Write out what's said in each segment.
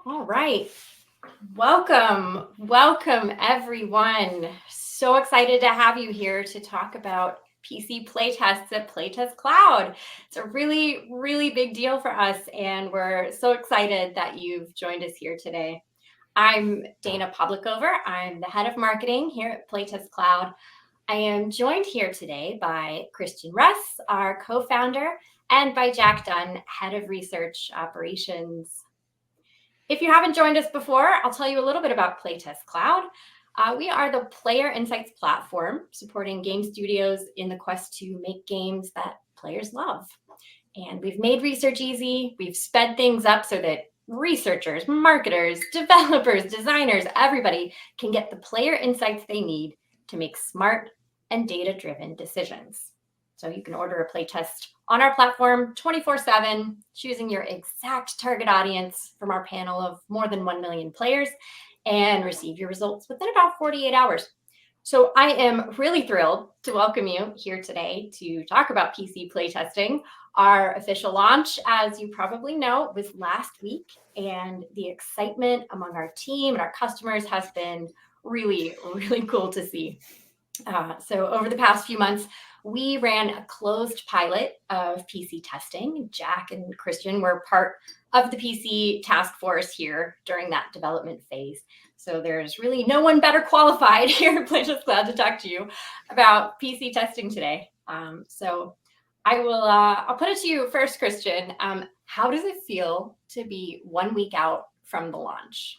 All right. Welcome everyone. So excited to have you here to talk about PC playtests at PlaytestCloud. It's a really big deal for us, and we're so excited that you've joined us here today. I'm Dana Publicover. I'm the head of marketing here at PlaytestCloud. I am joined here today by Christian Russ, our co-founder, and by Jack Dunne, head of research operations. If you haven't joined us before, I'll tell you a little bit about PlaytestCloud. We are the player insights platform supporting game studios in the quest to make games that players love. And we've made research easy. We've sped things up so that researchers, marketers, developers, designers, everybody can get the player insights they need to make smart and data-driven decisions. So you can order a playtest on our platform 24/7, choosing your exact target audience from our panel of more than 1 million players and receive your results within about 48 hours. So I am really thrilled to welcome you here today to talk about PC playtesting. Our official launch, as you probably know, was last week, and the excitement among our team and our customers has been really cool to see. So over the past few months, we ran a closed pilot of PC testing. Jack and Christian were part of the PC task force here during that development phase. So there's really no one better qualified here at PlaytestCloud to talk to you about PC testing today. So I'll put it to you first, Christian. How does it feel to be 1 week out from the launch?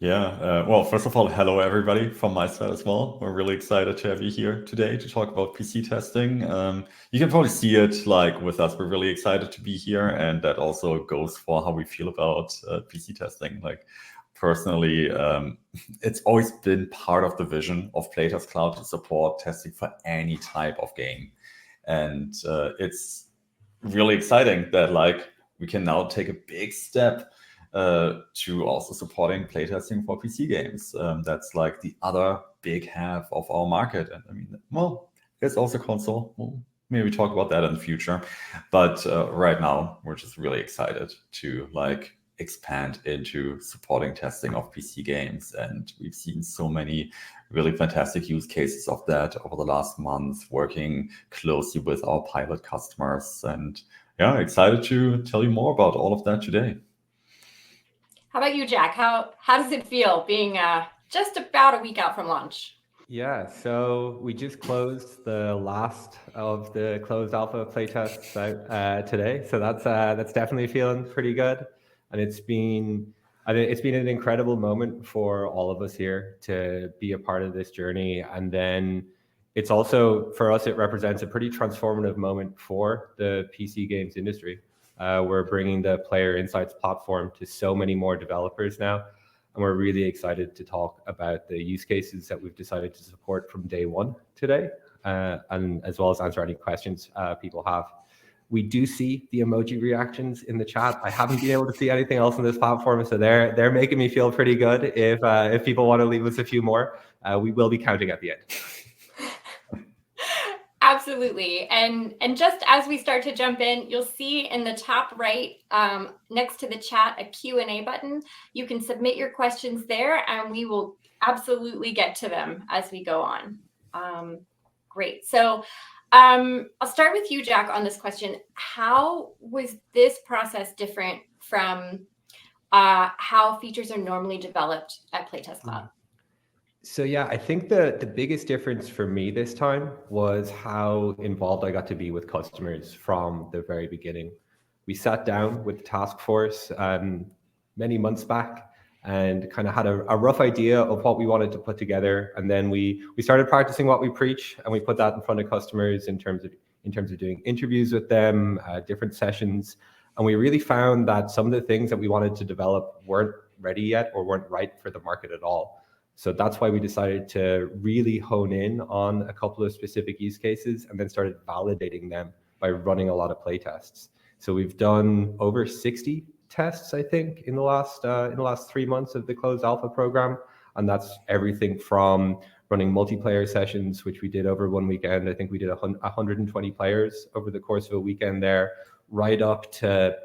Yeah, well, first of all, hello everybody from my side as well. We're really excited to have you here today to talk about PC testing. You can probably see it like with us. We're really excited to be here, and that also goes for how we feel about PC testing. Like personally, it's always been part of the vision of PlaytestCloud to support testing for any type of game, and it's really exciting that like we can now take a big step to also supporting playtesting for PC games. That's like the other big half of our market. And I mean, well, there's also console. We'll maybe talk about that in the future. But right now, we're just really excited to like expand into supporting testing of PC games. And we've seen so many really fantastic use cases of that over the last month, working closely with our pilot customers. And yeah, excited to tell you more about all of that today. How about you, Jack? How does it feel being just about a week out from launch? Yeah, so we just closed the last of the closed alpha playtests out today. So that's definitely feeling pretty good, and it's been an incredible moment for all of us here to be a part of this journey. And then it's also for us, it represents a pretty transformative moment for the PC games industry. We're bringing the player insights platform to so many more developers now. And we're really excited to talk about the use cases that we've decided to support from day one today, and as well as answer any questions people have. We do see the emoji reactions in the chat. I haven't been able to see anything else on this platform, so they're making me feel pretty good. If people want to leave us a few more, we will be counting at the end. Absolutely. And just as we start to jump in, you'll see in the top right next to the chat a Q&A button. You can submit your questions there, and we will absolutely get to them as we go on. Great. So I'll start with you, Jack, on this question. How was this process different from how features are normally developed at PlaytestCloud? So yeah, I think the biggest difference for me this time was how involved I got to be with customers from the very beginning. We sat down with the task force many months back and kind of had a rough idea of what we wanted to put together, and then we started practicing what we preach, and we put that in front of customers in terms of doing interviews with them, different sessions, and we really found that some of the things that we wanted to develop weren't ready yet or weren't right for the market at all. So that's why we decided to really hone in on a couple of specific use cases and then started validating them by running a lot of play tests. So we've done over 60 tests, I think, in the last 3 months of the closed alpha program. And that's everything from running multiplayer sessions, which we did over one weekend. I think we did 120 players over the course of a weekend there, right up to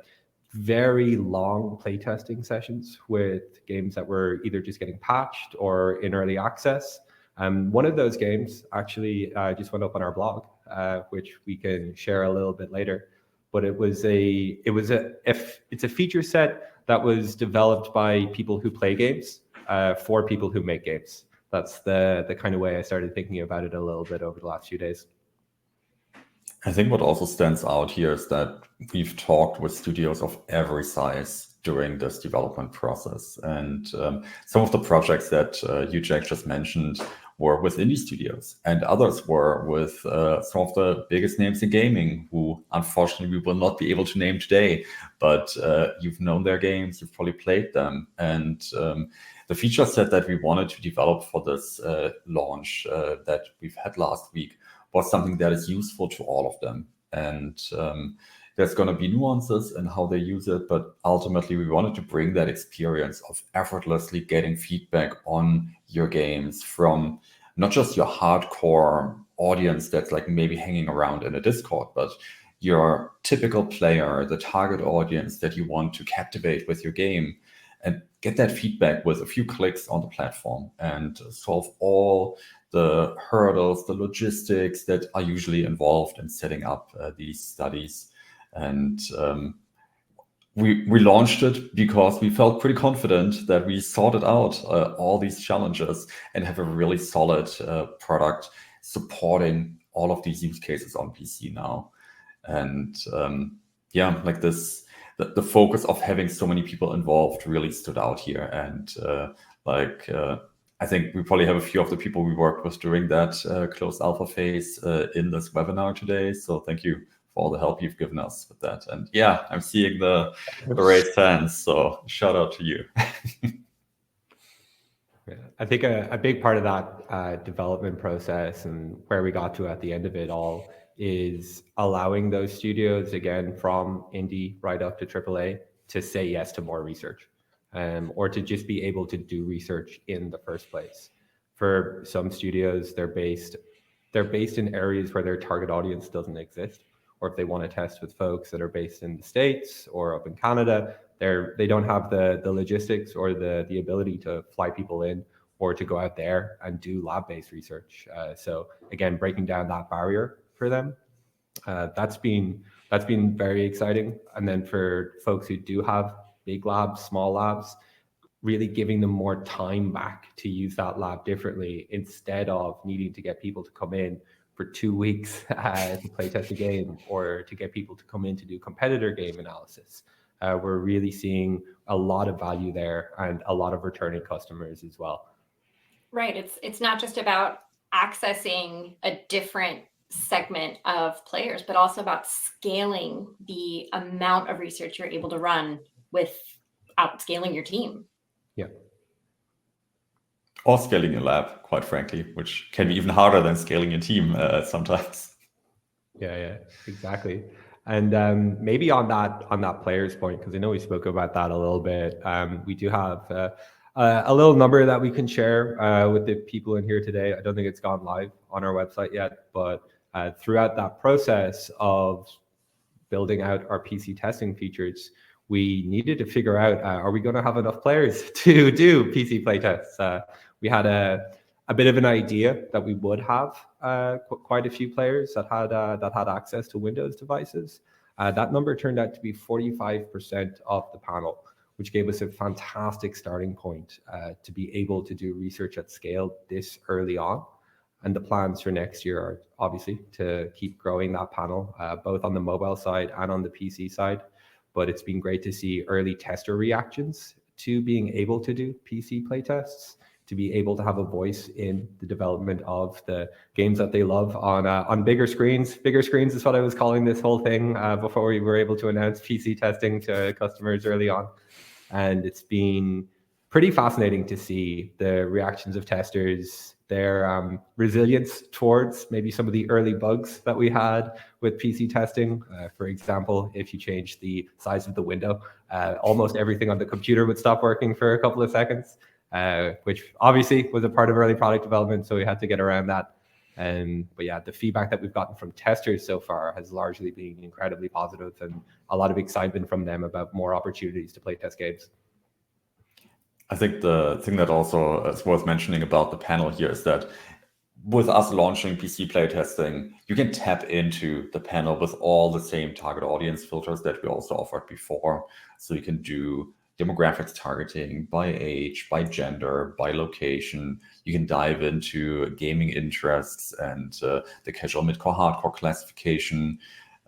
very long playtesting sessions with games that were either just getting patched or in early access. One of those games actually just went up on our blog, which we can share a little bit later. But it's a feature set that was developed by people who play games for people who make games. That's the kind of way I started thinking about it a little bit over the last few days. I think what also stands out here is that we've talked with studios of every size during this development process. And some of the projects that you, Jack, just mentioned were with indie studios, and others were with some of the biggest names in gaming, who unfortunately we will not be able to name today, but you've known their games, you've probably played them. And the feature set that we wanted to develop for this launch that we've had last week was something that is useful to all of them. And there's going to be nuances in how they use it, but ultimately we wanted to bring that experience of effortlessly getting feedback on your games from not just your hardcore audience that's like maybe hanging around in a Discord, but your typical player, the target audience that you want to captivate with your game, and get that feedback with a few clicks on the platform and solve all the hurdles, the logistics that are usually involved in setting up these studies. And we launched it because we felt pretty confident that we sorted out all these challenges and have a really solid product supporting all of these use cases on PC now. And yeah, like this, the focus of having so many people involved really stood out here. And I think we probably have a few of the people we worked with during that closed alpha phase in this webinar today. So thank you for all the help you've given us with that. And yeah, I'm seeing the raised hands, so shout out to you. Yeah, I think a big part of that development process and where we got to at the end of it all is allowing those studios, again, from indie right up to AAA, to say yes to more research, or to just be able to do research in the first place. For some studios, they're based in areas where their target audience doesn't exist, or if they want to test with folks that are based in the States or up in Canada, they don't have the logistics or the ability to fly people in or to go out there and do lab-based research. So again, breaking down that barrier for them, that's been very exciting. And then for folks who do have big labs, small labs, really giving them more time back to use that lab differently instead of needing to get people to come in for 2 weeks to play test a game or to get people to come in to do competitor game analysis. We're really seeing a lot of value there and a lot of returning customers as well. Right. It's not just about accessing a different segment of players, but also about scaling the amount of research you're able to run without scaling your team. Yeah. Or scaling your lab, quite frankly, which can be even harder than scaling your team sometimes. Yeah, exactly. And maybe on that players point, because I know we spoke about that a little bit, we do have a little number that we can share with the people in here today. I don't think it's gone live on our website yet, but throughout that process of building out our PC testing features, we needed to figure out, are we going to have enough players to do PC playtests? We had a bit of an idea that we would have quite a few players that had access to Windows devices. That number turned out to be 45% of the panel, which gave us a fantastic starting point to be able to do research at scale this early on. And the plans for next year are obviously to keep growing that panel, both on the mobile side and on the PC side. But it's been great to see early tester reactions to being able to do PC playtests, to be able to have a voice in the development of the games that they love on bigger screens. Bigger screens is what I was calling this whole thing before we were able to announce PC testing to customers early on. And it's been pretty fascinating to see the reactions of testers, their resilience towards maybe some of the early bugs that we had with PC testing. For example, if you change the size of the window, almost everything on the computer would stop working for a couple of seconds, which obviously was a part of early product development, so we had to get around that. But yeah, the feedback that we've gotten from testers so far has largely been incredibly positive, and a lot of excitement from them about more opportunities to play test games. I think the thing that also is worth mentioning about the panel here is that with us launching PC playtesting, you can tap into the panel with all the same target audience filters that we also offered before. So you can do demographics targeting by age, by gender, by location. You can dive into gaming interests and the casual, mid-core, hardcore classification.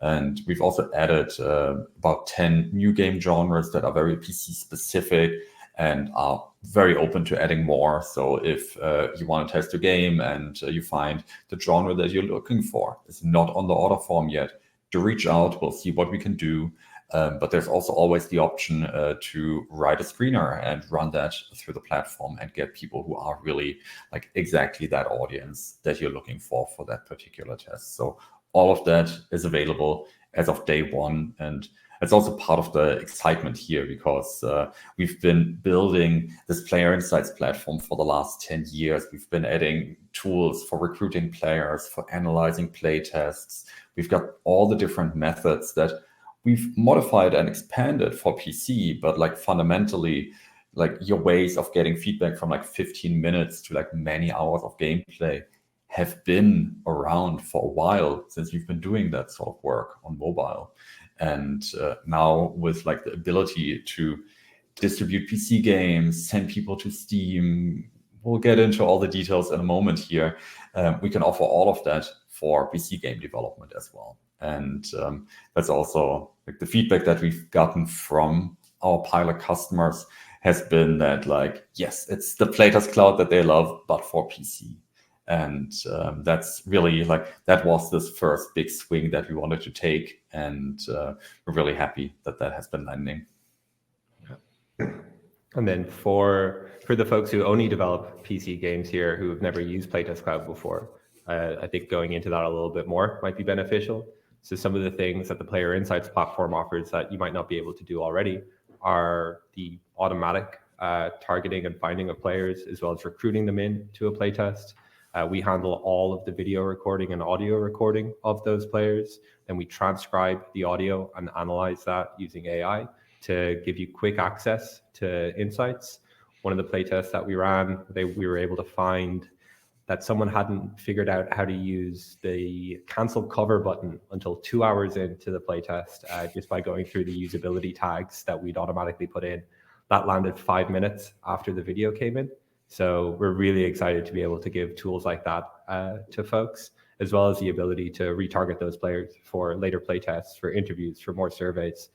And we've also added about 10 new game genres that are very PC specific and are very open to adding more. So if you want to test a game and you find the genre that you're looking for is not on the order form yet, to reach out, we'll see what we can do. But there's also always the option to write a screener and run that through the platform and get people who are really like exactly that audience that you're looking for that particular test. So all of that is available as of day one. And it's also part of the excitement here because we've been building this player insights platform for the last 10 years. We've been adding tools for recruiting players, for analyzing play tests. We've got all the different methods that we've modified and expanded for PC, but like fundamentally, like your ways of getting feedback from like 15 minutes to like many hours of gameplay have been around for a while since we've been doing that sort of work on mobile. And now with like the ability to distribute PC games, send people to Steam, we'll get into all the details in a moment here. We can offer all of that for PC game development as well. And that's also like the feedback that we've gotten from our pilot customers has been that like, yes, it's the PlaytestCloud that they love, but for PC. And that's really like, that was this first big swing that we wanted to take. And we're really happy that that has been landing. And then for the folks who only develop PC games here who have never used PlaytestCloud before, I think going into that a little bit more might be beneficial. So some of the things that the Player Insights platform offers that you might not be able to do already are the automatic targeting and finding of players, as well as recruiting them in to a playtest. We handle all of the video recording and audio recording of those players. Then we transcribe the audio and analyze that using AI to give you quick access to insights. One of the playtests that we ran, we were able to find that someone hadn't figured out how to use the cancel cover button until 2 hours into the playtest, just by going through the usability tags that we'd automatically put in. That landed 5 minutes after the video came in. So we're really excited to be able to give tools like that to folks, as well as the ability to retarget those players for later playtests, for interviews, for more surveys.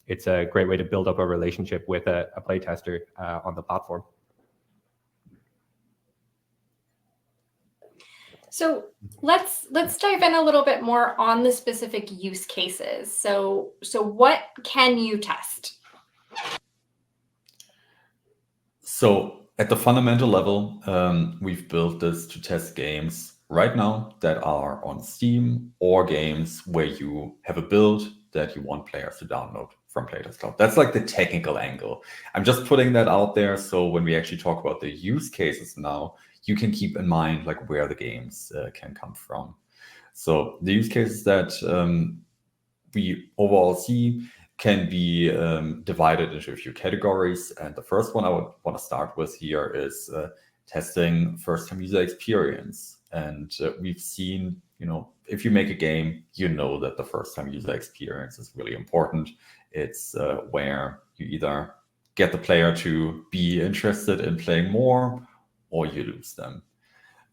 It's a great way to build up a relationship with a playtester on the platform. So let's dive in a little bit more on the specific use cases. So what can you test? So at the fundamental level, we've built this to test games right now that are on Steam or games where you have a build that you want players to download from PlaytestCloud. That's like the technical angle. I'm just putting that out there so when we actually talk about the use cases now, you can keep in mind like where the games can come from. So the use cases that we overall see can be divided into a few categories. And the first one I would want to start with here is testing first-time user experience. And we've seen, if you make a game, you know that the first-time user experience is really important. It's where you either get the player to be interested in playing more or you lose them.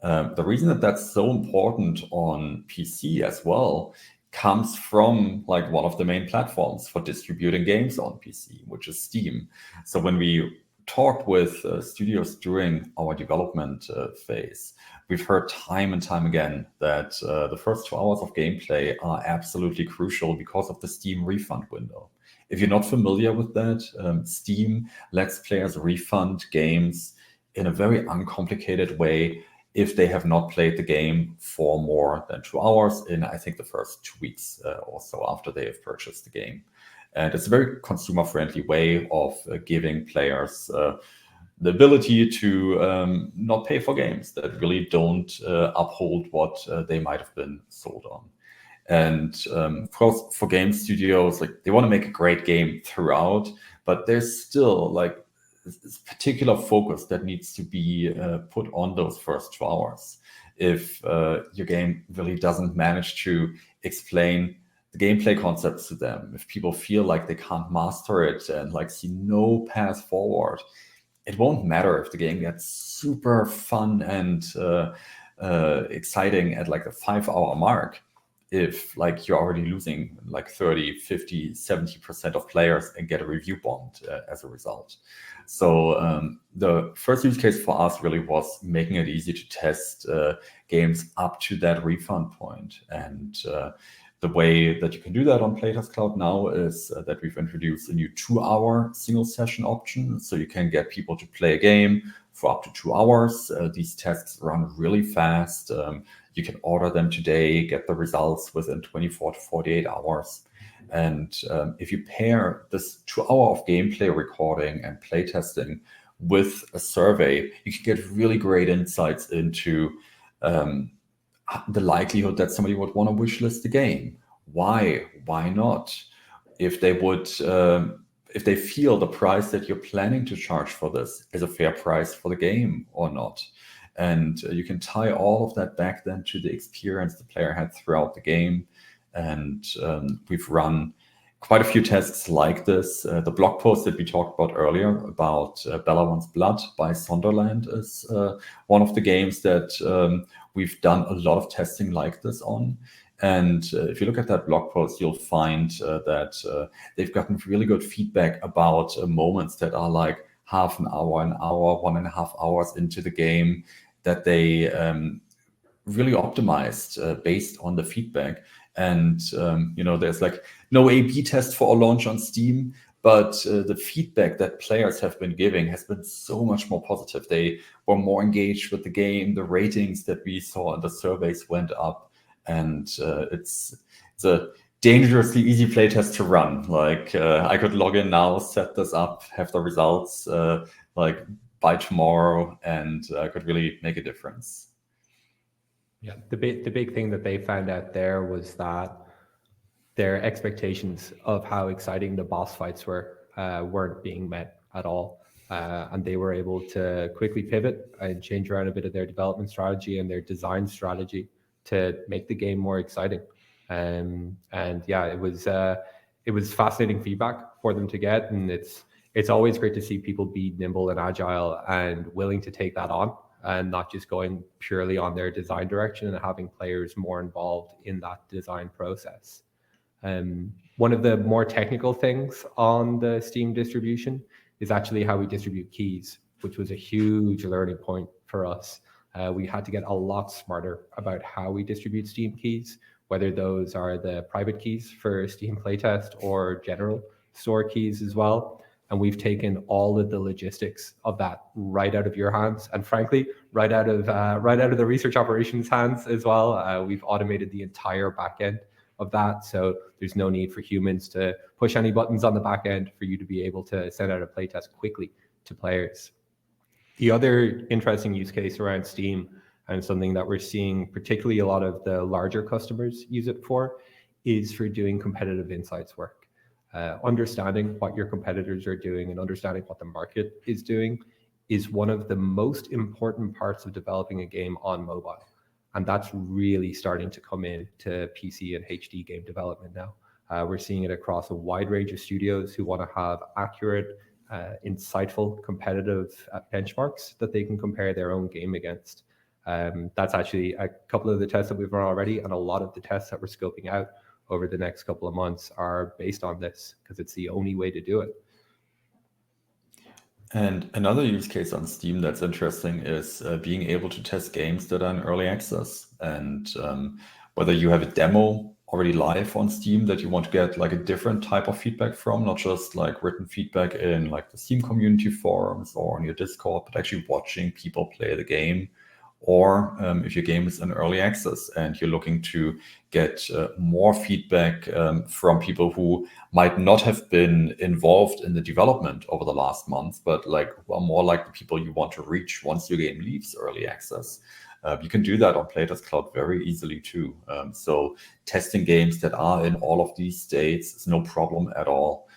The reason that that's so important on PC as well comes from like one of the main platforms for distributing games on PC, which is Steam. So when we talked with studios during our development phase, we've heard time and time again that the first 2 hours of gameplay are absolutely crucial because of the Steam refund window. If you're not familiar with that, Steam lets players refund games in a very uncomplicated way if they have not played the game for more than 2 hours in, I think, the first 2 weeks or so after they have purchased the game. And it's a very consumer-friendly way of giving players the ability to not pay for games that really don't uphold what they might have been sold on. And of course, for game studios, like they want to make a great game throughout, but there's still like this particular focus that needs to be put on those first 2 hours. If your game really doesn't manage to explain the gameplay concepts to them, if people feel like they can't master it and like see no path forward, it won't matter if the game gets super fun and exciting at like the 5-hour mark. If like you're already losing like 30, 50, 70% of players and get a review bomb as a result. So the first use case for us really was making it easy to test games up to that refund point. And the way that you can do that on PlaytestCloud now is that we've introduced a new 2-hour single session option. So you can get people to play a game for up to 2 hours. These tests run really fast. You can order them today, get the results within 24 to 48 hours. And if you pair this 2 hour of gameplay recording and playtesting with a survey, you can get really great insights into the likelihood that somebody would want to wishlist the game. Why not? If they would, if they feel the price that you're planning to charge for this is a fair price for the game or not. And you can tie all of that back then to the experience the player had throughout the game. And we've run quite a few tests like this. The blog post that we talked about earlier about Bella Wants Blood by Sunderland is one of the games that we've done a lot of testing like this on. And if you look at that blog post, you'll find that they've gotten really good feedback about moments that are like half an hour, 1.5 hours into the game that they really optimized based on the feedback. And there's like no A/B test for a launch on Steam, but the feedback that players have been giving has been so much more positive. They were more engaged with the game. The ratings that we saw in the surveys went up, and it's a dangerously easy playtest to run. Like I could log in now, set this up, have the results like by tomorrow, and I could really make a difference. Yeah, the big thing that they found out there was that their expectations of how exciting the boss fights were weren't being met at all. And they were able to quickly pivot and change around a bit of their development strategy and their design strategy to make the game more exciting. And yeah, it was fascinating feedback for them to get. And it's always great to see people be nimble and agile and willing to take that on, and not just going purely on their design direction and having players more involved in that design process. One of the more technical things on the Steam distribution is actually how we distribute keys, which was a huge learning point for us. We had to get a lot smarter about how we distribute Steam keys, whether those are the private keys for Steam Playtest or general store keys as well. And we've taken all of the logistics of that right out of your hands, and frankly, right out of the research operations hands as well. We've automated the entire backend of that, so there's no need for humans to push any buttons on the back end for you to be able to send out a playtest quickly to players. The other interesting use case around Steam, and something that we're seeing particularly a lot of the larger customers use it for, is for doing competitive insights work. Understanding what your competitors are doing and understanding what the market is doing is one of the most important parts of developing a game on mobile. And that's really starting to come into PC and HD game development now. We're seeing it across a wide range of studios who want to have accurate, insightful, competitive benchmarks that they can compare their own game against. That's actually a couple of the tests that we've run already, and a lot of the tests that we're scoping out over the next couple of months are based on this, because it's the only way to do it. And another use case on Steam that's interesting is being able to test games that are in early access. And whether you have a demo already live on Steam that you want to get like a different type of feedback from, not just like written feedback in like the Steam community forums or on your Discord, but actually watching people play the game, Or if your game is in early access and you're looking to get more feedback from people who might not have been involved in the development over the last month, but like who are more like the people you want to reach once your game leaves early access. You can do that on PlaytestCloud very easily too. So testing games that are in all of these states is no problem at all.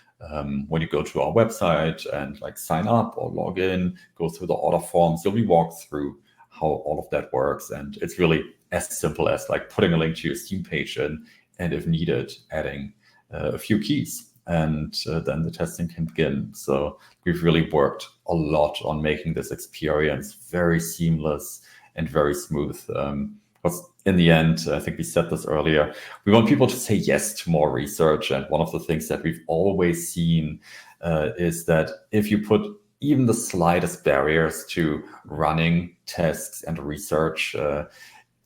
When you go to our website and like sign up or log in, go through the order forms, you'll be walked through how all of that works. And it's really as simple as like putting a link to your Steam page in, and if needed, adding a few keys, and then the testing can begin. So we've really worked a lot on making this experience very seamless and very smooth. Because in the end, I think we said this earlier, we want people to say yes to more research. And one of the things that we've always seen is that if you put even the slightest barriers to running tests and research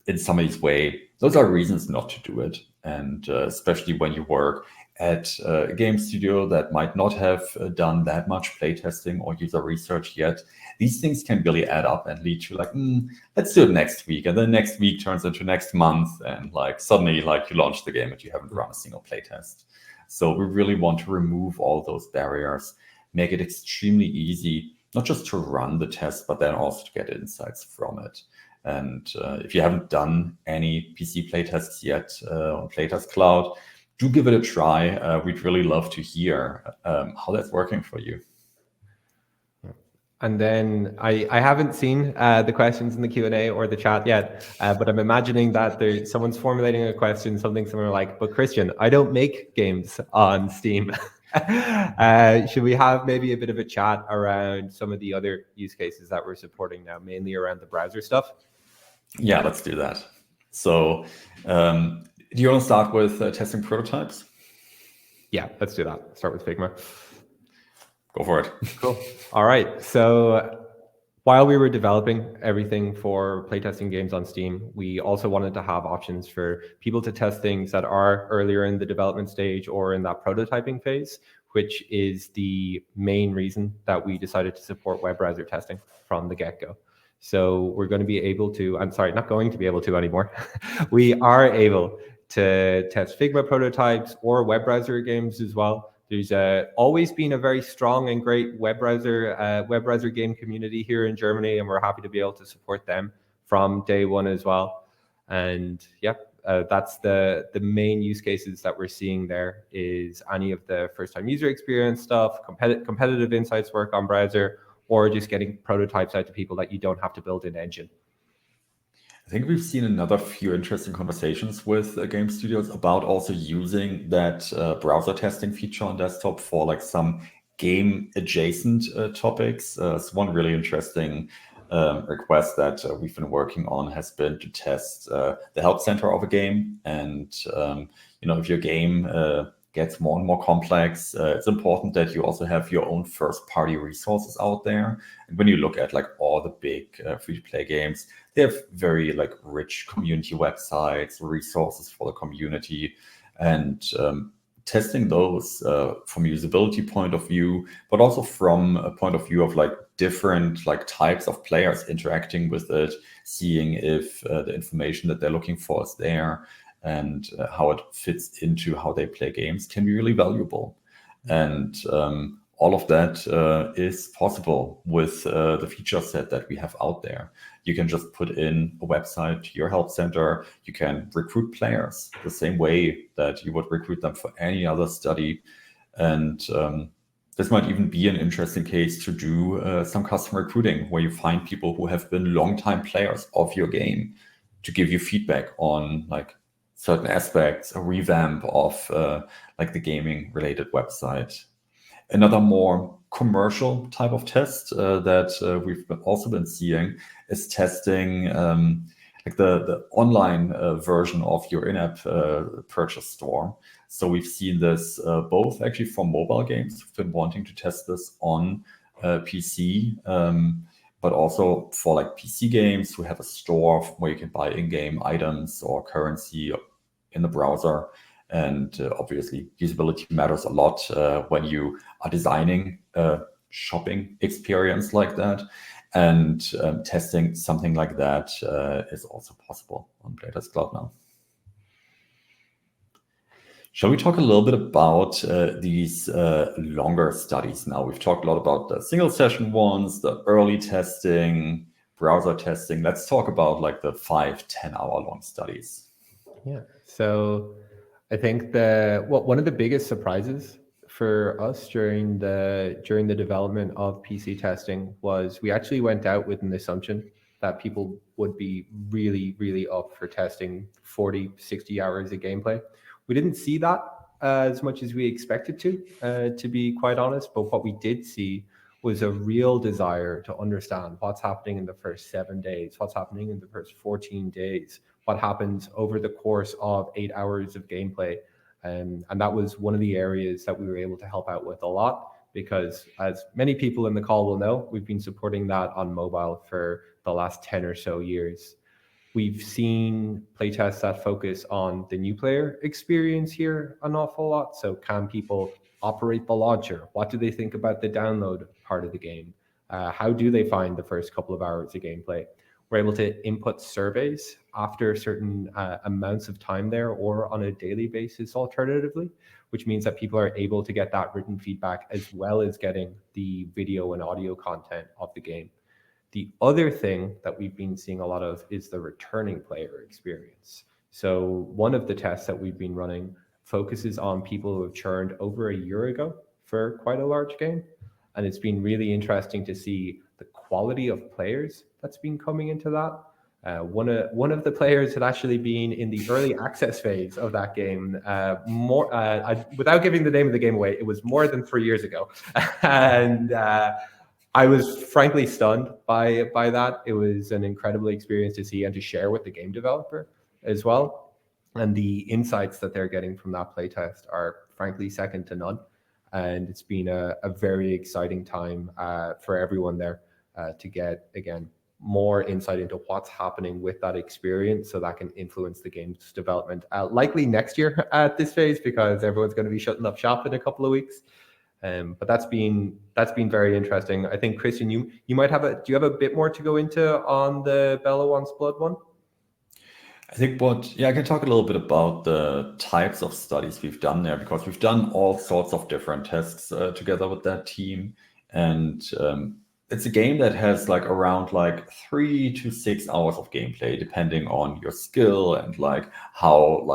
in somebody's way, those are reasons not to do it. And especially when you work at a game studio that might not have done that much playtesting or user research yet, these things can really add up and lead to like, let's do it next week. And then next week turns into next month. And like suddenly like you launch the game and you haven't run a single playtest. So we really want to remove all those barriers, make it extremely easy, not just to run the test, but then also to get insights from it. And if you haven't done any PC playtests yet on PlaytestCloud, do give it a try. We'd really love to hear how that's working for you. And then I haven't seen the questions in the Q&A or the chat yet, but I'm imagining that someone's formulating a question, something similar like, but Christian, I don't make games on Steam. Should we have maybe a bit of a chat around some of the other use cases that we're supporting now, mainly around the browser stuff? Yeah, let's do that. So do you want to start with testing prototypes? Yeah, let's do that. Start with Figma. Go for it. Cool. All right. So while we were developing everything for playtesting games on Steam, we also wanted to have options for people to test things that are earlier in the development stage or in that prototyping phase, which is the main reason that we decided to support web browser testing from the get-go. So we're going to be able to, I'm sorry, not going to be able to anymore. We are able to test Figma prototypes or web browser games as well. There's always been a very strong and great web browser game community here in Germany, and we're happy to be able to support them from day one as well. And yeah, that's the main use cases that we're seeing there is any of the first-time user experience stuff, competitive insights work on browser, or just getting prototypes out to people that you don't have to build an engine. I think we've seen another few interesting conversations with game studios about also using that browser testing feature on desktop for like some game adjacent topics. So one really interesting request that we've been working on has been to test the help center of a game. And if your game gets more and more complex, it's important that you also have your own first-party resources out there. And when you look at like all the big free-to-play games, they have very like rich community websites, resources for the community, and testing those from a usability point of view, but also from a point of view of like different like types of players interacting with it, seeing if the information that they're looking for is there, and how it fits into how they play games can be really valuable. And all of that is possible with the feature set that we have out there. You can just put in a website to your help center. You can recruit players the same way that you would recruit them for any other study. And this might even be an interesting case to do some custom recruiting, where you find people who have been longtime players of your game to give you feedback on like certain aspects, a revamp of like the gaming related website. Another more commercial type of test that we've also been seeing is testing like the online version of your in-app purchase store. So we've seen this both actually for mobile games. We've been wanting to test this on PC, but also for like PC games who have a store where you can buy in-game items or currency in the browser. And obviously, usability matters a lot when you are designing a shopping experience like that. And testing something like that is also possible on PlaytestCloud now. Shall we talk a little bit about these longer studies now? We've talked a lot about the single session ones, the early testing, browser testing. Let's talk about like the 5-10 hour long studies. Yeah. So I think one of the biggest surprises for us during the development of PC testing was we actually went out with an assumption that people would be really, really up for testing 40, 60 hours of gameplay. We didn't see that as much as we expected to be quite honest. But what we did see was a real desire to understand what's happening in the first 7 days, what's happening in the first 14 days, what happens over the course of 8 hours of gameplay. And that was one of the areas that we were able to help out with a lot, because as many people in the call will know, we've been supporting that on mobile for the last 10 or so years. We've seen playtests that focus on the new player experience here an awful lot. So can people operate the launcher? What do they think about the download part of the game? How do they find the first couple of hours of gameplay? We're able to input surveys after certain amounts of time there, or on a daily basis alternatively, which means that people are able to get that written feedback as well as getting the video and audio content of the game. The other thing that we've been seeing a lot of is the returning player experience. So one of the tests that we've been running focuses on people who have churned over a year ago for quite a large game. And it's been really interesting to see the quality of players that's been coming into that. One of the players had actually been in the early access phase of that game. Without giving the name of the game away, it was more than 3 years ago. And I was frankly stunned by that. It was an incredible experience to see and to share with the game developer as well. And the insights that they're getting from that playtest are frankly second to none. And it's been a very exciting time for everyone there to get, again, more insight into what's happening with that experience, so that can influence the game's development likely next year at this phase, because everyone's going to be shutting up shop in a couple of weeks. But that's been very interesting. I think, Christian, you might have do you have a bit more to go into on the Bella Wants Blood one? I think I can talk a little bit about the types of studies we've done there, because we've done all sorts of different tests together with that team. And it's a game that has like around like 3 to 6 hours of gameplay, depending on your skill and like how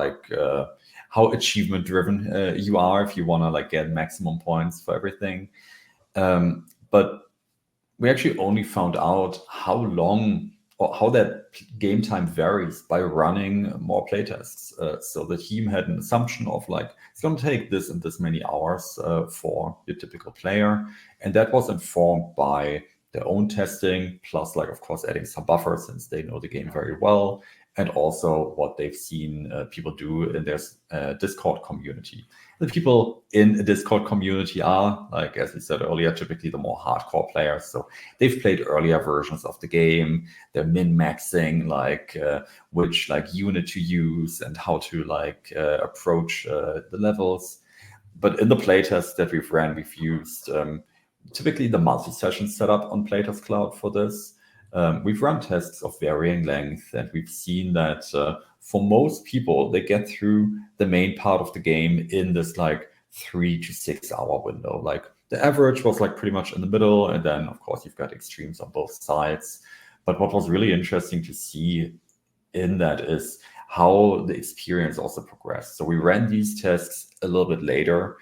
achievement driven you are, if you want to like get maximum points for everything. But we actually only found out how long or how that game time varies by running more playtests. So the team had an assumption of like, it's going to take this and this many hours for your typical player. And that was informed by their own testing, plus like, of course, adding some buffer since they know the game very well, and also what they've seen people do in their Discord community. The people in a Discord community are, like, as we said earlier, typically the more hardcore players. So they've played earlier versions of the game. They're min-maxing like which like unit to use and how to like approach the levels. But in the playtest that we've ran, we've used typically the multi-session setup on PlaytestCloud for this. We've run tests of varying length, and we've seen that for most people, they get through the main part of the game in this like 3 to 6 hour window. Like the average was like pretty much in the middle, and then of course you've got extremes on both sides. But what was really interesting to see in that is how the experience also progressed. So we ran these tests a little bit later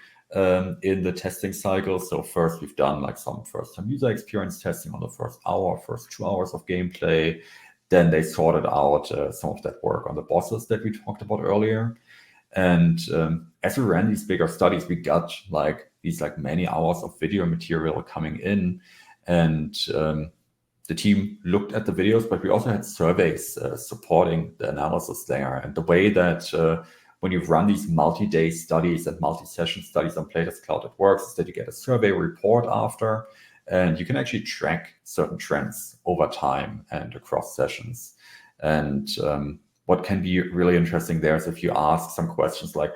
in the testing cycle. So first we've done like some first-time user experience testing on the first 2 hours of gameplay. Then they sorted out some of that work on the bosses that we talked about earlier. And as we ran these bigger studies, we got like these like many hours of video material coming in, and the team looked at the videos, but we also had surveys supporting the analysis there. And the way that when you run these multi-day studies and multi-session studies on PlaytestCloud, it works is that you get a survey report after, and you can actually track certain trends over time and across sessions. And what can be really interesting there is if you ask some questions like,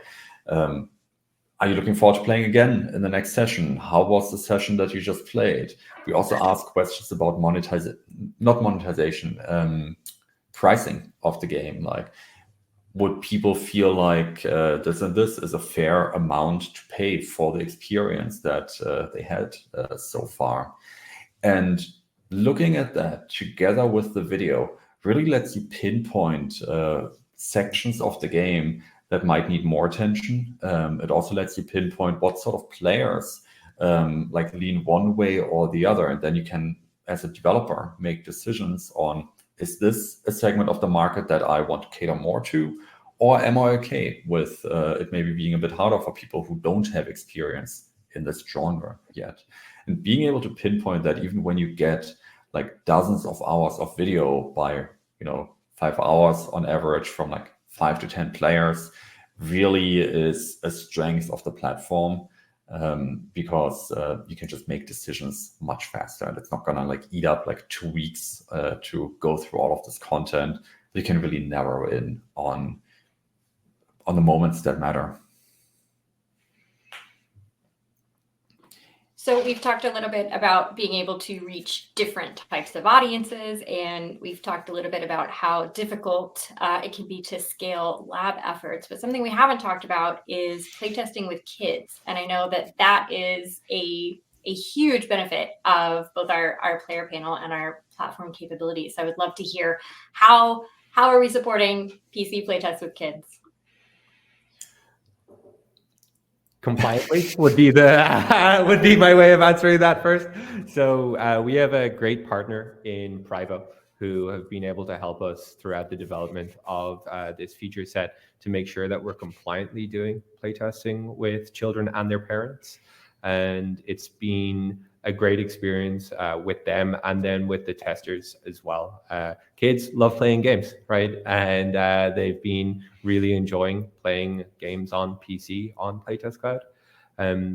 are you looking forward to playing again in the next session? How was the session that you just played? We also ask questions about pricing of the game. Like, would people feel like this and this is a fair amount to pay for the experience that they had so far? And looking at that together with the video really lets you pinpoint sections of the game that might need more attention. It also lets you pinpoint what sort of players like lean one way or the other. And then you can, as a developer, make decisions on, is this a segment of the market that I want to cater more to? Or am I okay with it maybe being a bit harder for people who don't have experience in this genre yet? And being able to pinpoint that, even when you get like dozens of hours of video by, 5 hours on average from like 5 to 10 players, really is a strength of the platform, because you can just make decisions much faster, and it's not gonna like eat up like 2 weeks to go through all of this content. You can really narrow in on the moments that matter. So we've talked a little bit about being able to reach different types of audiences, and we've talked a little bit about how difficult it can be to scale lab efforts. But something we haven't talked about is playtesting with kids. And I know that that is a huge benefit of both our player panel and our platform capabilities. So I would love to hear how are we supporting PC playtests with kids? Compliantly would be my way of answering that first. So we have a great partner in Privo who have been able to help us throughout the development of this feature set to make sure that we're compliantly doing playtesting with children and their parents. And it's been a great experience with them, and then with the testers as well. Kids love playing games, right? And they've been really enjoying playing games on PC on PlaytestCloud.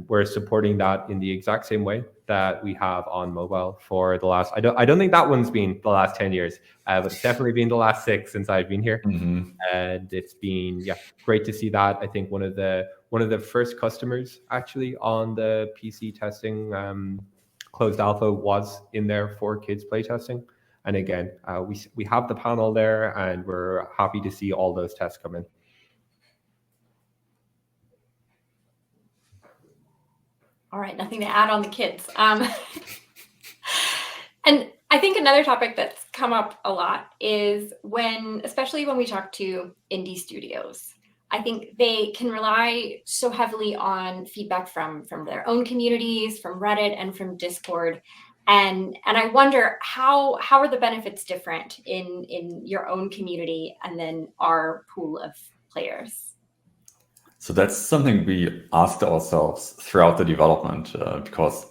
We're supporting that in the exact same way that we have on mobile for the last, I don't think that one's been the last 10 years, but it's definitely been the last 6 since I've been here. Mm-hmm. And it's been great to see that. I think one of the first customers actually on the PC testing closed alpha was in there for kids playtesting. And again, we have the panel there, and we're happy to see all those tests come in. All right, nothing to add on the kids. And I think another topic that's come up a lot is especially when we talk to indie studios, I think they can rely so heavily on feedback from their own communities, from Reddit and from Discord. And I wonder how are the benefits different in your own community and then our pool of players? So that's something we asked ourselves throughout the development, because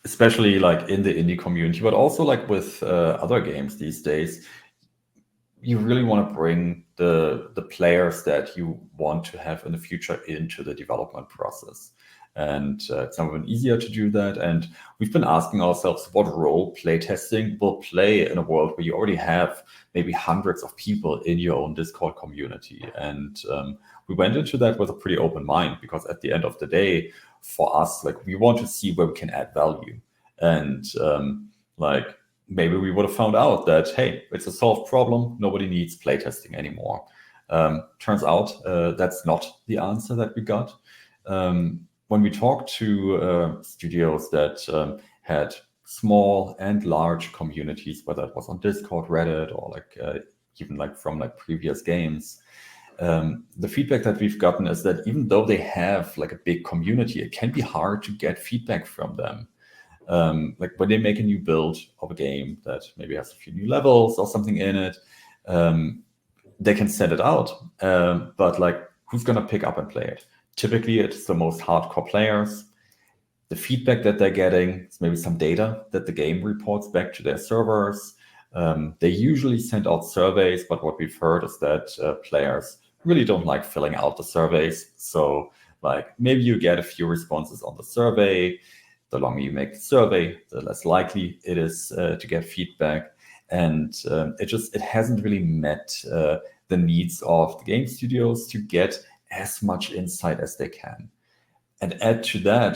especially like in the indie community, but also like with other games these days, you really want to bring the players that you want to have in the future into the development process. And it's never been easier to do that. And we've been asking ourselves what role playtesting will play in a world where you already have maybe hundreds of people in your own Discord community. And we went into that with a pretty open mind, because at the end of the day, for us, like, we want to see where we can add value. And like, maybe we would have found out that, hey, it's a solved problem. Nobody needs playtesting anymore. Turns out that's not the answer that we got. When we talked to studios that had small and large communities, whether it was on Discord, Reddit, or like even like from like previous games, the feedback that we've gotten is that even though they have like a big community, it can be hard to get feedback from them. Like when they make a new build of a game that maybe has a few new levels or something in it, they can send it out, but like, who's gonna pick up and play it? Typically, it's the most hardcore players. The feedback that they're getting is maybe some data that the game reports back to their servers. They usually send out surveys, but what we've heard is that players really don't like filling out the surveys. So like, maybe you get a few responses on the survey. The longer you make the survey, the less likely it is to get feedback. And it hasn't really met the needs of the game studios to get as much insight as they can. And add to that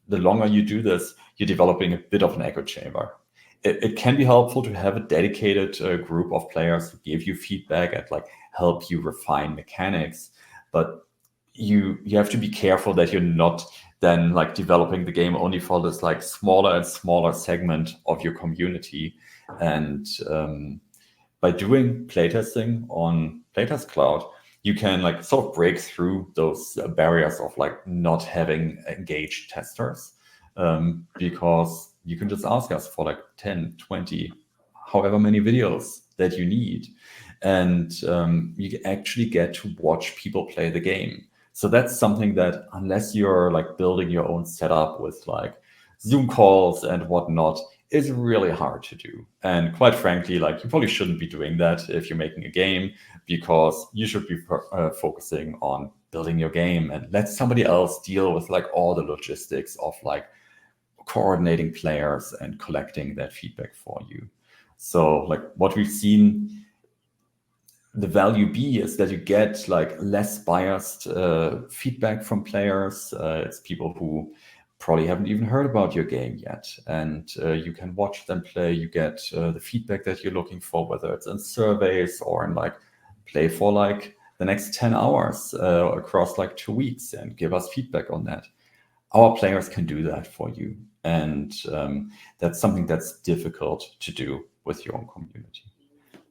the longer you do this, you're developing a bit of an echo chamber. It can be helpful to have a dedicated group of players who give you feedback and like help you refine mechanics, but you have to be careful that you're not then like developing the game only for this like smaller and smaller segment of your community. And by doing playtesting on PlaytestCloud, you can like sort of break through those barriers of like not having engaged testers, because you can just ask us for like 10, 20, however many videos that you need. And you actually get to watch people play the game. So that's something that unless you're like building your own setup with like Zoom calls and whatnot, is really hard to do. And quite frankly, like you probably shouldn't be doing that if you're making a game, because you should be focusing on building your game and let somebody else deal with like all the logistics of like coordinating players and collecting that feedback for you. So like what we've seen the value be is that you get like less biased feedback from players. It's people who probably haven't even heard about your game yet, and you can watch them play. You get the feedback that you're looking for, whether it's in surveys or in like play for like the next 10 hours across like 2 weeks and give us feedback on that. Our players can do that for you, and that's something that's difficult to do with your own community.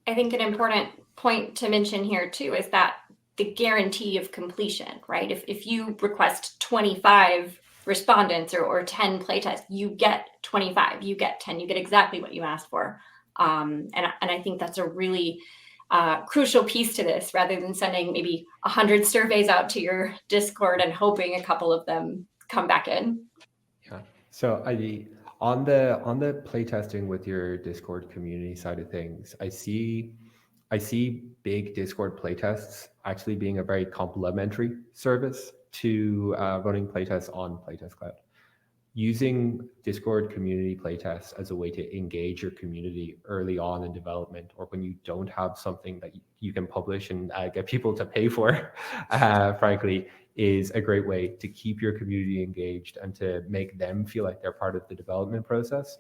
I think an important point to mention here too is that the guarantee of completion, right? If you request 25 respondents or 10 playtests, you get 25, you get 10, you get exactly what you asked for. And I think that's a really crucial piece to this, rather than sending maybe 100 surveys out to your Discord and hoping a couple of them come back in. Yeah. So on the playtesting with your Discord community side of things, I see big Discord playtests actually being a very complementary service to running playtests on PlaytestCloud. Using Discord community playtests as a way to engage your community early on in development, or when you don't have something that you can publish and get people to pay for, frankly, is a great way to keep your community engaged and to make them feel like they're part of the development process.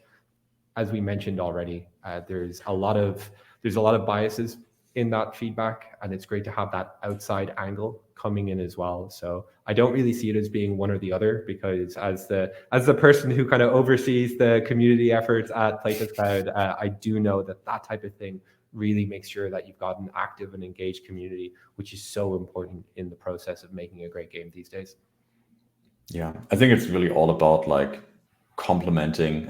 As we mentioned already, there's a lot of biases in that feedback, and it's great to have that outside angle coming in as well. So I don't really see it as being one or the other, because as the person who kind of oversees the community efforts at PlaytestCloud, I do know that type of thing really makes sure that you've got an active and engaged community, which is so important in the process of making a great game these days. Yeah, I think it's really all about like complementing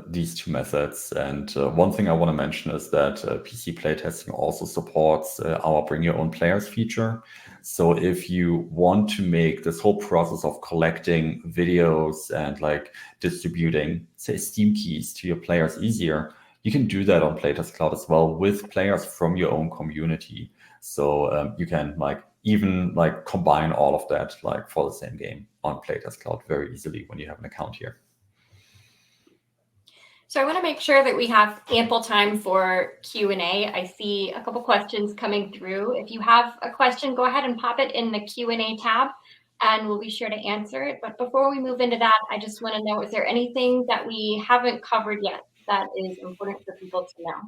these two methods. And one thing I want to mention is that PC playtesting also supports our Bring Your Own Players feature. So if you want to make this whole process of collecting videos and like distributing, say, Steam keys to your players easier, you can do that on PlaytestCloud as well with players from your own community. So you can like even like combine all of that like for the same game on PlaytestCloud very easily when you have an account here. So I want to make sure that we have ample time for Q&A. I see a couple questions coming through. If you have a question, go ahead and pop it in the Q&A tab, and we'll be sure to answer it. But before we move into that, I just want to know, is there anything that we haven't covered yet that is important for people to know?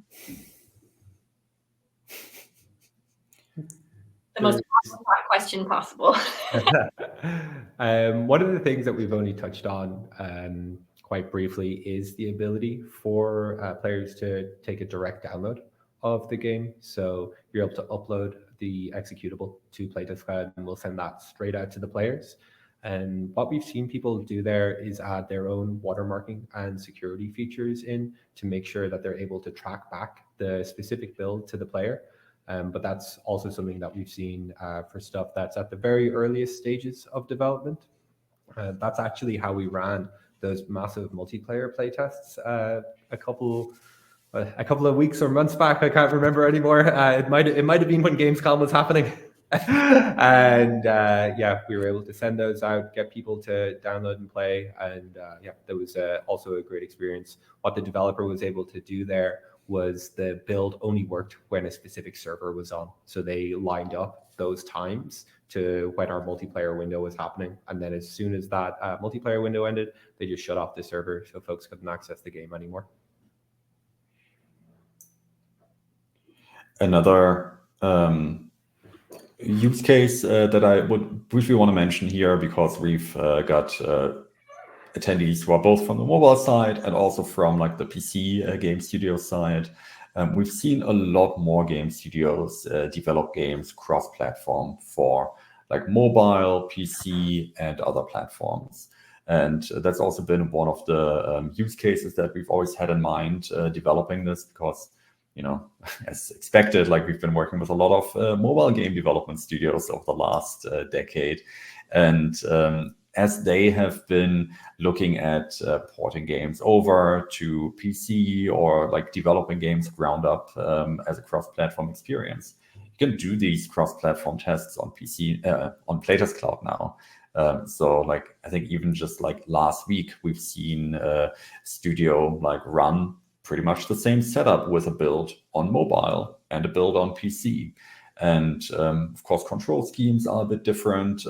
The most question possible. One of the things that we've only touched on quite briefly is the ability for players to take a direct download of the game. So you're able to upload the executable to PlaytestCloud, and we'll send that straight out to the players. And what we've seen people do there is add their own watermarking and security features in to make sure that they're able to track back the specific build to the player. But that's also something that we've seen for stuff that's at the very earliest stages of development. That's actually how we ran those massive multiplayer playtests a couple of weeks or months back. I can't remember anymore. It might have been when Gamescom was happening. And yeah, we were able to send those out, get people to download and play. And yeah, that was also a great experience. What the developer was able to do there was the build only worked when a specific server was on. So they lined up those times to when our multiplayer window was happening. And then as soon as that multiplayer window ended, they just shut off the server so folks couldn't access the game anymore. Another use case that I would briefly want to mention here, because we've got attendees who are both from the mobile side and also from like the PC game studio side. We've seen a lot more game studios develop games cross-platform for like mobile, PC, and other platforms. And that's also been one of the use cases that we've always had in mind developing this, because, you know, as expected, like we've been working with a lot of mobile game development studios over the last decade. And as they have been looking at porting games over to PC or like developing games ground up as a cross-platform experience, you can do these cross-platform tests on PC, on PlaytestCloud now. So like, I think even just like last week, we've seen a studio like run pretty much the same setup with a build on mobile and a build on PC. And of course, control schemes are a bit different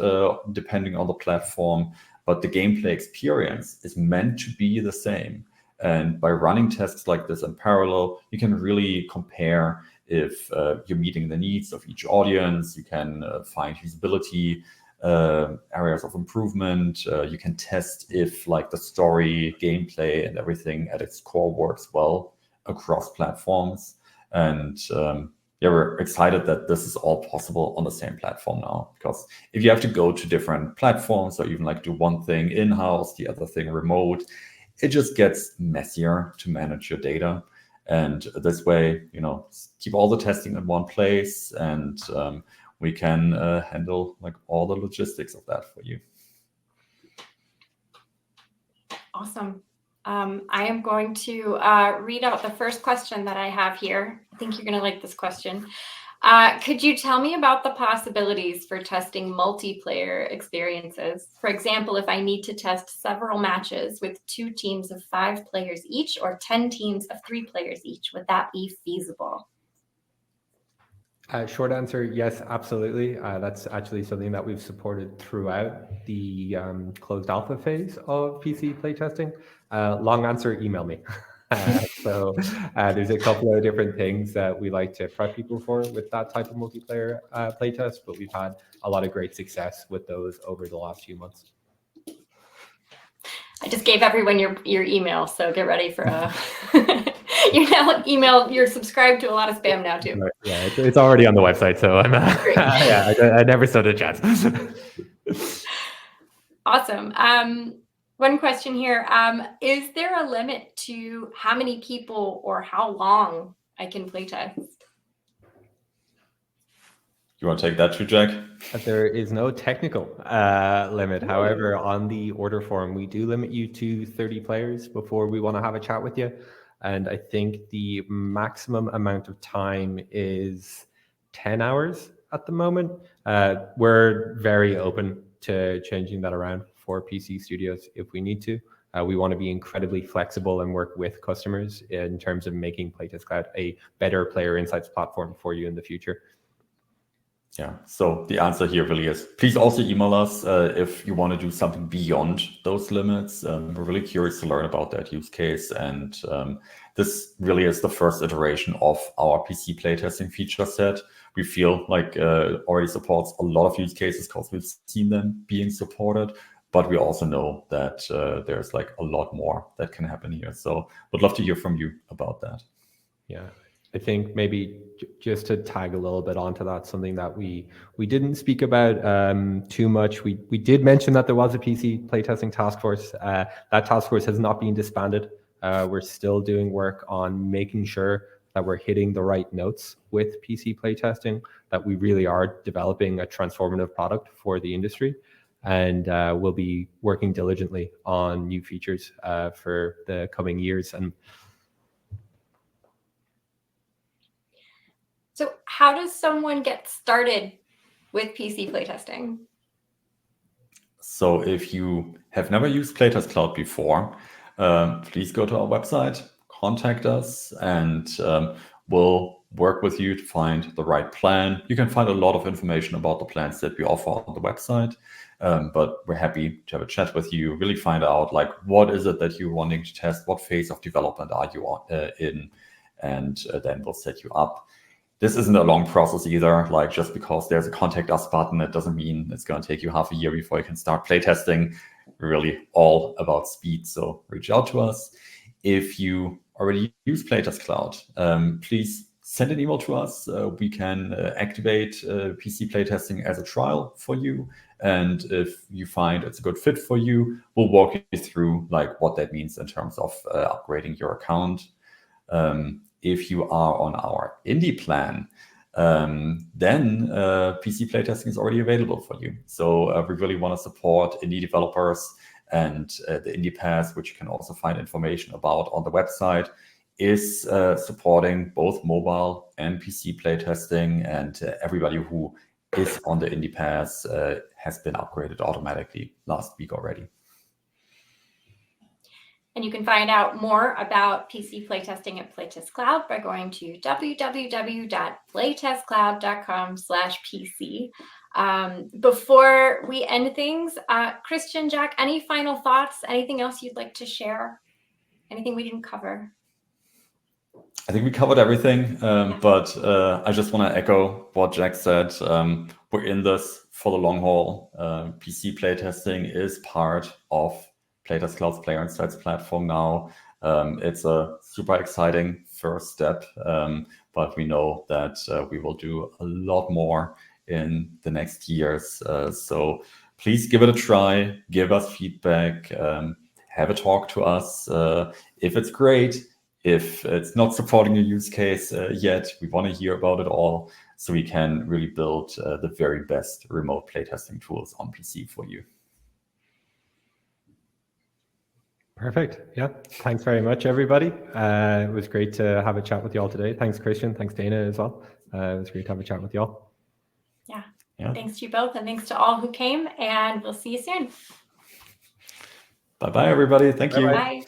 depending on the platform, but the gameplay experience is meant to be the same. And by running tests like this in parallel, you can really compare if you're meeting the needs of each audience. You can find usability areas of improvement. You can test if like the story, gameplay, and everything at its core works well across platforms. And yeah, we're excited that this is all possible on the same platform now, because if you have to go to different platforms or even like do one thing in-house, the other thing remote, it just gets messier to manage your data. And this way, you know, keep all the testing in one place, and we can handle like all the logistics of that for you. Awesome. I am going to read out the first question that I have here. I think you're going to like this question. Could you tell me about the possibilities for testing multiplayer experiences? For example, if I need to test several matches with 2 teams of 5 players each or 10 teams of 3 players each, would that be feasible? Short answer, yes, absolutely. That's actually something that we've supported throughout the closed alpha phase of PC playtesting. Long answer, email me. So there's a couple of different things that we like to prep people for with that type of multiplayer playtest, but we've had a lot of great success with those over the last few months. I just gave everyone your email, so get ready for you're subscribed to a lot of spam now too. Yeah, it's already on the website, so I'm yeah, I never stood a chance. Awesome. One question here. Is there a limit to how many people or how long I can playtest? You want to take that too, Jack? There is no technical limit. However, on the order form, we do limit you to 30 players before we want to have a chat with you. And I think the maximum amount of time is 10 hours at the moment. We're very open to changing that around for PC studios if we need to. We want to be incredibly flexible and work with customers in terms of making PlaytestCloud a better player insights platform for you in the future. Yeah, so the answer here really is, please also email us if you want to do something beyond those limits. We're really curious to learn about that use case. And this really is the first iteration of our PC playtesting feature set. We feel like already supports a lot of use cases because we've seen them being supported, but we also know that there's like a lot more that can happen here. So would love to hear from you about that. Yeah. I think maybe just to tag a little bit onto that, something that we didn't speak about too much. We did mention that there was a PC playtesting task force. That task force has not been disbanded. We're still doing work on making sure that we're hitting the right notes with PC playtesting, that we really are developing a transformative product for the industry. And we'll be working diligently on new features for the coming years. And so how does someone get started with PC playtesting? So if you have never used PlaytestCloud before, please go to our website, contact us, and we'll work with you to find the right plan. You can find a lot of information about the plans that we offer on the website, but we're happy to have a chat with you, really find out like what is it that you're wanting to test, what phase of development are you in, and then we'll set you up. This isn't a long process either. Like, just because there's a contact us button, it doesn't mean it's going to take you half a year before you can start playtesting. We're really all about speed, so reach out to us. If you already use PlaytestCloud, please send an email to us. We can activate PC playtesting as a trial for you. And if you find it's a good fit for you, we'll walk you through like what that means in terms of upgrading your account. If you are on our indie plan, then PC playtesting is already available for you. So we really want to support indie developers, and the Indie Pass, which you can also find information about on the website, is supporting both mobile and PC playtesting, and everybody who is on the Indie Pass has been upgraded automatically last week already. And you can find out more about PC playtesting at PlaytestCloud by going to www.playtestcloud.com/PC. Before we end things, Christian, Jack, any final thoughts? Anything else you'd like to share? Anything we didn't cover? I think we covered everything, but I just want to echo what Jack said. We're in this for the long haul. PC playtesting is part of PlaytestCloud's Player Insights platform now. It's a super exciting first step, but we know that we will do a lot more in the next years. So please give it a try, give us feedback, have a talk to us. If it's great, if it's not supporting a use case yet, we want to hear about it all, so we can really build the very best remote playtesting tools on PC for you. Perfect. Yeah. Thanks very much, everybody. It was great to have a chat with y'all today. Thanks, Christian. Thanks, Dana, as well. It was great to have a chat with y'all. Yeah. Yeah. Thanks to you both, and thanks to all who came, and we'll see you soon. Bye-bye, everybody. Thank you. Bye.